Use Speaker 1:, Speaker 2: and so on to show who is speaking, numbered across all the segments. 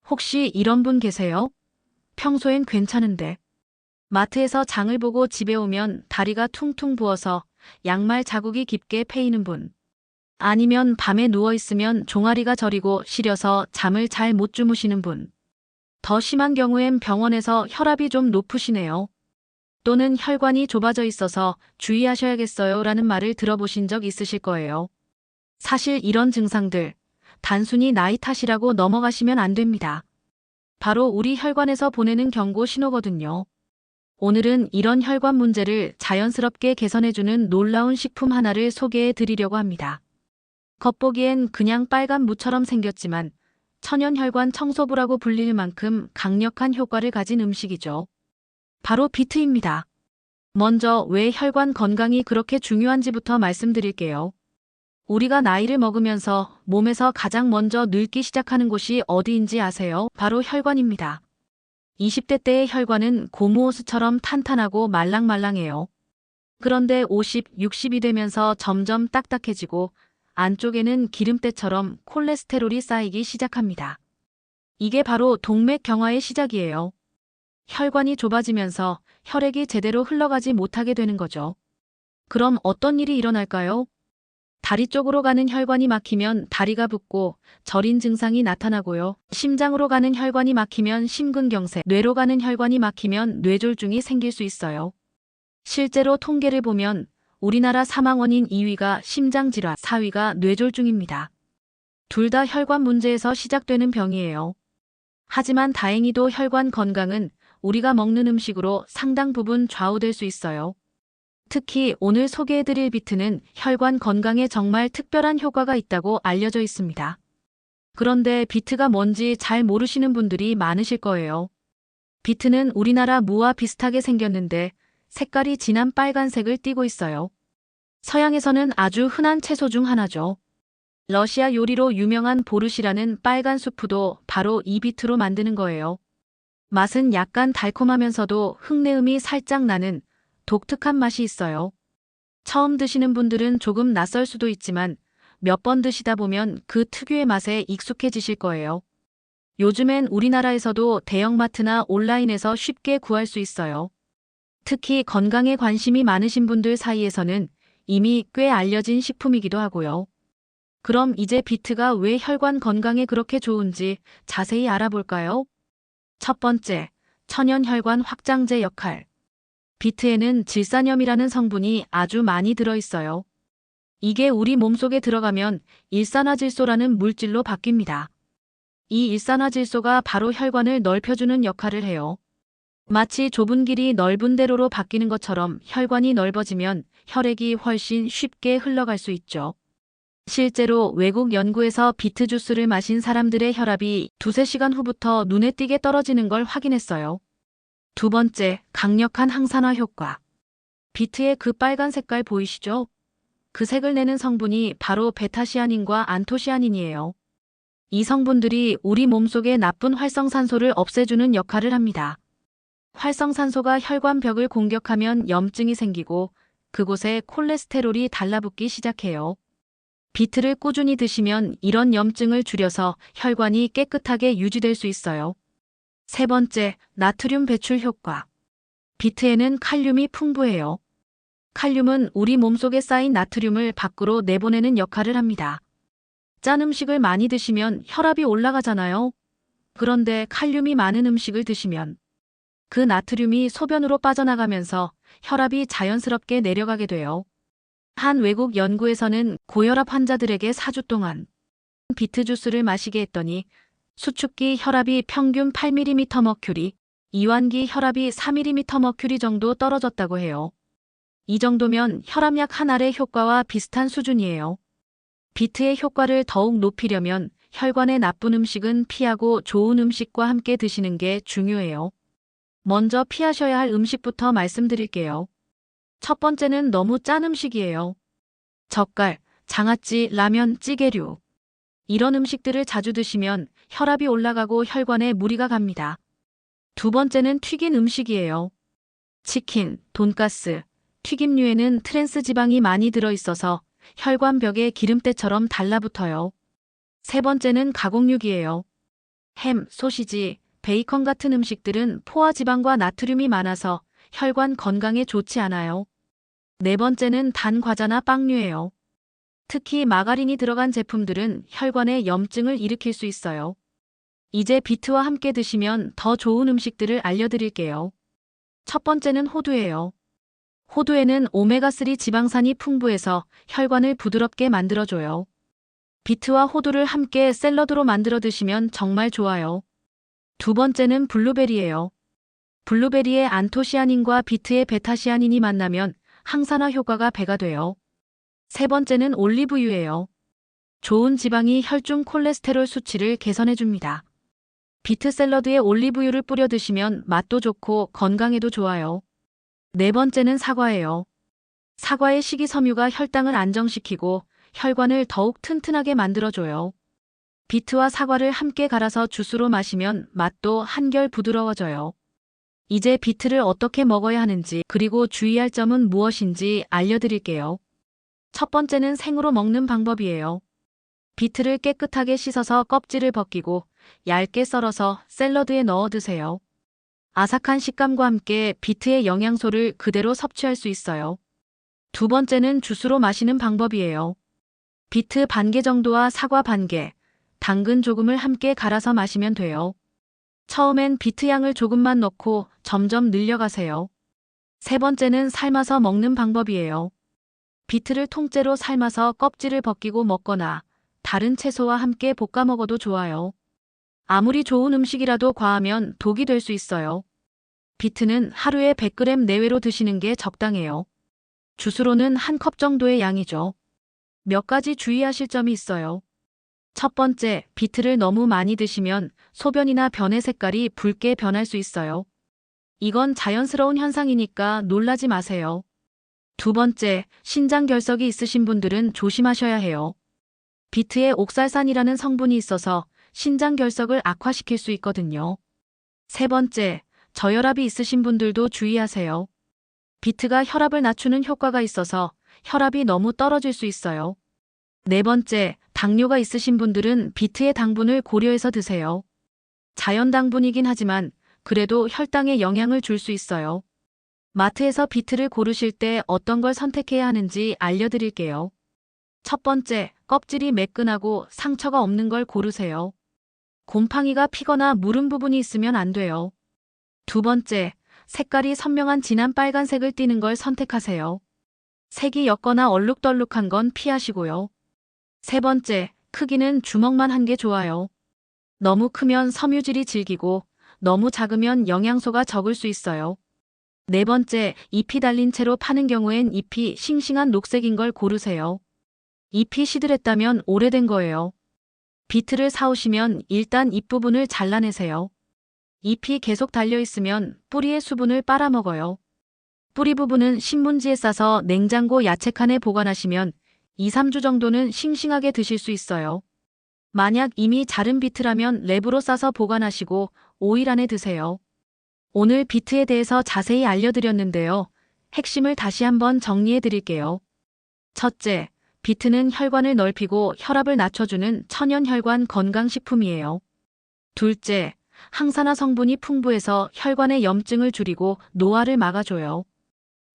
Speaker 1: 혹시 이런 분 계세요? 평소엔 괜찮은데 마트에서 장을 보고 집에 오면 다리가 퉁퉁 부어서 양말 자국이 깊게 패이는 분. 아니면 밤에 누워있으면 종아리가 저리고 시려서 잠을 잘 못 주무시는 분. 더 심한 경우엔 병원에서 혈압이 좀 높으시네요. 또는 혈관이 좁아져 있어서 주의하셔야겠어요 라는 말을 들어보신 적 있으실 거예요. 사실 이런 증상들, 단순히 나이 탓이라고 넘어가시면 안 됩니다. 바로 우리 혈관에서 보내는 경고 신호거든요. 오늘은 이런 혈관 문제를 자연스럽게 개선해주는 놀라운 식품 하나를 소개해 드리려고 합니다. 겉보기엔 그냥 빨간 무처럼 생겼지만 천연혈관 청소부라고 불릴 만큼 강력한 효과를 가진 음식이죠. 바로 비트입니다. 먼저 왜 혈관 건강이 그렇게 중요한지부터 말씀드릴게요. 우리가 나이를 먹으면서 몸에서 가장 먼저 늙기 시작하는 곳이 어디인지 아세요? 바로 혈관입니다. 20대 때의 혈관은 고무호스처럼 탄탄하고 말랑말랑해요. 그런데 50, 60이 되면서 점점 딱딱해지고 안쪽에는 기름때처럼 콜레스테롤이 쌓이기 시작합니다. 이게 바로 동맥경화의 시작이에요. 혈관이 좁아지면서 혈액이 제대로 흘러가지 못하게 되는 거죠. 그럼 어떤 일이 일어날까요? 다리 쪽으로 가는 혈관이 막히면 다리가 붓고 저린 증상이 나타나고요. 심장으로 가는 혈관이 막히면 심근경색, 뇌로 가는 혈관이 막히면 뇌졸중이 생길 수 있어요. 실제로 통계를 보면 우리나라 사망 원인 2위가 심장질환, 4위가 뇌졸중입니다. 둘 다 혈관 문제에서 시작되는 병이에요. 하지만 다행히도 혈관 건강은 우리가 먹는 음식으로 상당 부분 좌우될 수 있어요. 특히 오늘 소개해드릴 비트는 혈관 건강에 정말 특별한 효과가 있다고 알려져 있습니다. 그런데 비트가 뭔지 잘 모르시는 분들이 많으실 거예요. 비트는 우리나라 무와 비슷하게 생겼는데 색깔이 진한 빨간색을 띠고 있어요. 서양에서는 아주 흔한 채소 중 하나죠. 러시아 요리로 유명한 보르시라는 빨간 수프도 바로 이 비트로 만드는 거예요. 맛은 약간 달콤하면서도 흙내음이 살짝 나는 독특한 맛이 있어요. 처음 드시는 분들은 조금 낯설 수도 있지만 몇 번 드시다 보면 그 특유의 맛에 익숙해지실 거예요. 요즘엔 우리나라에서도 대형마트나 온라인에서 쉽게 구할 수 있어요. 특히 건강에 관심이 많으신 분들 사이에서는 이미 꽤 알려진 식품이기도 하고요. 그럼 이제 비트가 왜 혈관 건강에 그렇게 좋은지 자세히 알아볼까요? 첫 번째, 천연혈관 확장제 역할. 비트에는 질산염이라는 성분이 아주 많이 들어있어요. 이게 우리 몸속에 들어가면 일산화질소라는 물질로 바뀝니다. 이 일산화질소가 바로 혈관을 넓혀주는 역할을 해요. 마치 좁은 길이 넓은 대로로 바뀌는 것처럼 혈관이 넓어지면 혈액이 훨씬 쉽게 흘러갈 수 있죠. 실제로 외국 연구에서 비트 주스를 마신 사람들의 혈압이 두세 시간 후부터 눈에 띄게 떨어지는 걸 확인했어요. 두 번째, 강력한 항산화 효과. 비트의 그 빨간 색깔 보이시죠? 그 색을 내는 성분이 바로 베타시아닌과 안토시아닌이에요. 이 성분들이 우리 몸속의 나쁜 활성산소를 없애주는 역할을 합니다. 활성산소가 혈관벽을 공격하면 염증이 생기고 그곳에 콜레스테롤이 달라붙기 시작해요. 비트를 꾸준히 드시면 이런 염증을 줄여서 혈관이 깨끗하게 유지될 수 있어요. 세 번째, 나트륨 배출 효과. 비트에는 칼륨이 풍부해요. 칼륨은 우리 몸속에 쌓인 나트륨을 밖으로 내보내는 역할을 합니다. 짠 음식을 많이 드시면 혈압이 올라가잖아요. 그런데 칼륨이 많은 음식을 드시면 그 나트륨이 소변으로 빠져나가면서 혈압이 자연스럽게 내려가게 돼요. 한 외국 연구에서는 고혈압 환자들에게 4주 동안 비트 주스를 마시게 했더니 수축기 혈압이 평균 8mm 머큐리, 이완기 혈압이 4mm 머큐리 정도 떨어졌다고 해요. 이 정도면 혈압약 한 알의 효과와 비슷한 수준이에요. 비트의 효과를 더욱 높이려면 혈관에 나쁜 음식은 피하고 좋은 음식과 함께 드시는 게 중요해요. 먼저 피하셔야 할 음식부터 말씀드릴게요. 첫 번째는 너무 짠 음식이에요. 젓갈, 장아찌, 라면, 찌개류. 이런 음식들을 자주 드시면 혈압이 올라가고 혈관에 무리가 갑니다. 두 번째는 튀긴 음식이에요. 치킨, 돈가스, 튀김류에는 트랜스 지방이 많이 들어있어서 혈관벽에 기름때처럼 달라붙어요. 세 번째는 가공육이에요. 햄, 소시지, 베이컨 같은 음식들은 포화 지방과 나트륨이 많아서 혈관 건강에 좋지 않아요. 네 번째는 단 과자나 빵류예요. 특히 마가린이 들어간 제품들은 혈관에 염증을 일으킬 수 있어요. 이제 비트와 함께 드시면 더 좋은 음식들을 알려드릴게요. 첫 번째는 호두예요. 호두에는 오메가3 지방산이 풍부해서 혈관을 부드럽게 만들어줘요. 비트와 호두를 함께 샐러드로 만들어 드시면 정말 좋아요. 두 번째는 블루베리예요. 블루베리의 안토시아닌과 비트의 베타시아닌이 만나면 항산화 효과가 배가 돼요. 세 번째는 올리브유예요. 좋은 지방이 혈중 콜레스테롤 수치를 개선해줍니다. 비트 샐러드에 올리브유를 뿌려 드시면 맛도 좋고 건강에도 좋아요. 네 번째는 사과예요. 사과의 식이섬유가 혈당을 안정시키고 혈관을 더욱 튼튼하게 만들어줘요. 비트와 사과를 함께 갈아서 주스로 마시면 맛도 한결 부드러워져요. 이제 비트를 어떻게 먹어야 하는지 그리고 주의할 점은 무엇인지 알려드릴게요. 첫 번째는 생으로 먹는 방법이에요. 비트를 깨끗하게 씻어서 껍질을 벗기고 얇게 썰어서 샐러드에 넣어 드세요. 아삭한 식감과 함께 비트의 영양소를 그대로 섭취할 수 있어요. 두 번째는 주스로 마시는 방법이에요. 비트 반 개 정도와 사과 반 개, 당근 조금을 함께 갈아서 마시면 돼요. 처음엔 비트 양을 조금만 넣고 점점 늘려가세요. 세 번째는 삶아서 먹는 방법이에요. 비트를 통째로 삶아서 껍질을 벗기고 먹거나 다른 채소와 함께 볶아 먹어도 좋아요. 아무리 좋은 음식이라도 과하면 독이 될 수 있어요. 비트는 하루에 100g 내외로 드시는 게 적당해요. 주스로는 한 컵 정도의 양이죠. 몇 가지 주의하실 점이 있어요. 첫 번째, 비트를 너무 많이 드시면 소변이나 변의 색깔이 붉게 변할 수 있어요. 이건 자연스러운 현상이니까 놀라지 마세요. 두 번째, 신장 결석이 있으신 분들은 조심하셔야 해요. 비트에 옥살산이라는 성분이 있어서 신장 결석을 악화시킬 수 있거든요. 세 번째, 저혈압이 있으신 분들도 주의하세요. 비트가 혈압을 낮추는 효과가 있어서 혈압이 너무 떨어질 수 있어요. 네 번째, 당뇨가 있으신 분들은 비트의 당분을 고려해서 드세요. 자연 당분이긴 하지만 그래도 혈당에 영향을 줄 수 있어요. 마트에서 비트를 고르실 때 어떤 걸 선택해야 하는지 알려드릴게요. 첫 번째, 껍질이 매끈하고 상처가 없는 걸 고르세요. 곰팡이가 피거나 무른 부분이 있으면 안 돼요. 두 번째, 색깔이 선명한 진한 빨간색을 띠는 걸 선택하세요. 색이 옅거나 얼룩덜룩한 건 피하시고요. 세 번째, 크기는 주먹만 한 게 좋아요. 너무 크면 섬유질이 질기고 너무 작으면 영양소가 적을 수 있어요. 네 번째, 잎이 달린 채로 파는 경우엔 잎이 싱싱한 녹색인 걸 고르세요. 잎이 시들했다면 오래된 거예요. 비트를 사오시면 일단 잎부분을 잘라내세요. 잎이 계속 달려있으면 뿌리의 수분을 빨아먹어요. 뿌리 부분은 신문지에 싸서 냉장고 야채칸에 보관하시면 2, 3주 정도는 싱싱하게 드실 수 있어요. 만약 이미 자른 비트라면 랩으로 싸서 보관하시고 5일 안에 드세요. 오늘 비트에 대해서 자세히 알려드렸는데요. 핵심을 다시 한번 정리해 드릴게요. 첫째, 비트는 혈관을 넓히고 혈압을 낮춰주는 천연혈관 건강식품이에요. 둘째, 항산화 성분이 풍부해서 혈관의 염증을 줄이고 노화를 막아줘요.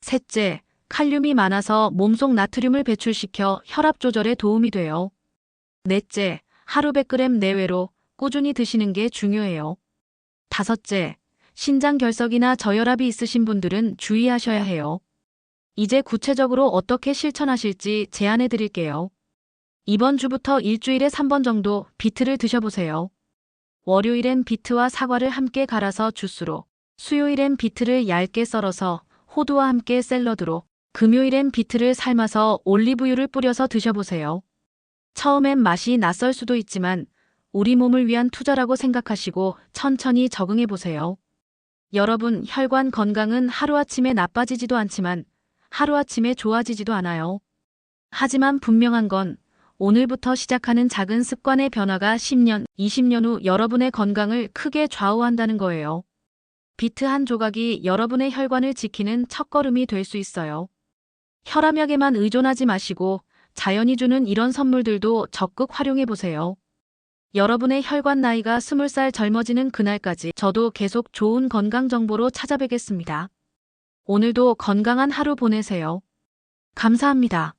Speaker 1: 셋째, 칼륨이 많아서 몸속 나트륨을 배출시켜 혈압 조절에 도움이 돼요. 넷째, 하루 100g 내외로 꾸준히 드시는 게 중요해요. 다섯째, 신장 결석이나 저혈압이 있으신 분들은 주의하셔야 해요. 이제 구체적으로 어떻게 실천하실지 제안해 드릴게요. 이번 주부터 일주일에 3번 정도 비트를 드셔보세요. 월요일엔 비트와 사과를 함께 갈아서 주스로, 수요일엔 비트를 얇게 썰어서 호두와 함께 샐러드로, 금요일엔 비트를 삶아서 올리브유를 뿌려서 드셔보세요. 처음엔 맛이 낯설 수도 있지만 우리 몸을 위한 투자라고 생각하시고 천천히 적응해보세요. 여러분, 혈관 건강은 하루아침에 나빠지지도 않지만 하루아침에 좋아지지도 않아요. 하지만 분명한 건 오늘부터 시작하는 작은 습관의 변화가 10년, 20년 후 여러분의 건강을 크게 좌우한다는 거예요. 비트 한 조각이 여러분의 혈관을 지키는 첫걸음이 될 수 있어요. 혈압약에만 의존하지 마시고 자연이 주는 이런 선물들도 적극 활용해 보세요. 여러분의 혈관 나이가 20살 젊어지는 그날까지 저도 계속 좋은 건강 정보로 찾아뵙겠습니다. 오늘도 건강한 하루 보내세요. 감사합니다.